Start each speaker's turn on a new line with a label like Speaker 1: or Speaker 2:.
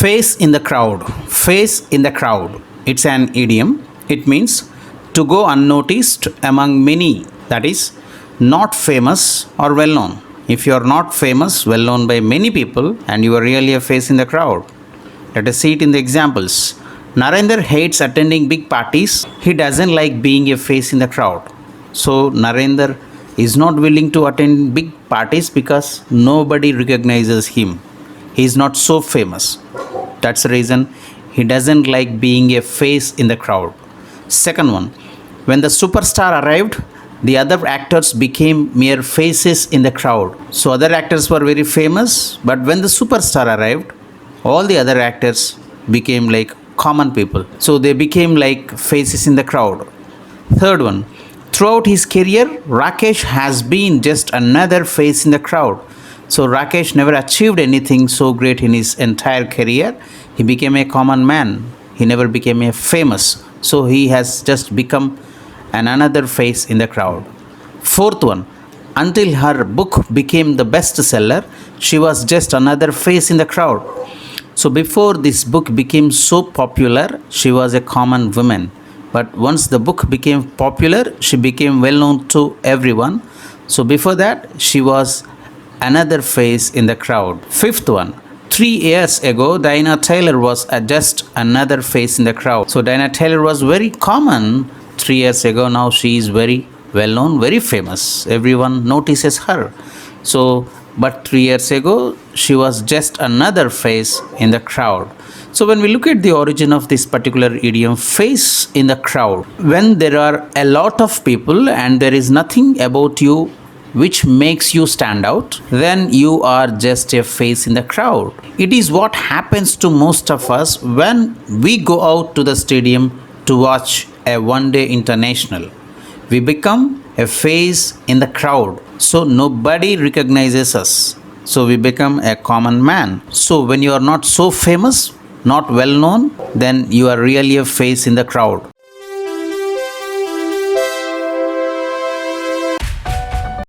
Speaker 1: Face in the crowd. Face in the crowd. It's an idiom. It means to go unnoticed among many, that is, not famous or well known. If you are not famous, well known by many people, and you are really a face in the crowd. Let us see it in the examples. Narendra hates attending big parties. He doesn't like being a face in the crowd. So, Narendra is not willing to attend big parties because nobody recognizes him. He is not so famous. That's the reason he doesn't like being a face in the crowd. Second one, when the superstar arrived, the other actors became mere faces in the crowd. So other actors were very famous, but when the superstar arrived, all the other actors became like common people. So they became like faces in the crowd. Third one, throughout his career, Rakesh has been just another face in the crowd. So Rakesh never achieved anything so great in his entire career. He became a common man. He never became a famous. So he has just become another face in the crowd. Fourth one, until her book became the bestseller, she was just another face in the crowd. So before this book became so popular, she was a common woman. But once the book became popular, she became well known to everyone. So before that, she was another face in the crowd. Fifth one, 3 years ago, Diana Taylor was just another face in the crowd. So Diana Taylor was very common 3 years ago. Now she is very well known, very famous. Everyone notices her. So, but 3 years ago, she was just another face in the crowd. So when we look at the origin of this particular idiom, face in the crowd, when there are a lot of people and there is nothing about you which makes you stand out, then you are just a face in the crowd. It is what happens to most of us when we go out to the stadium to watch a one-day international. We become a face in the crowd, so nobody recognizes us. So we become a common man. So when you are not so famous, not well known, then you are really a face in the crowd.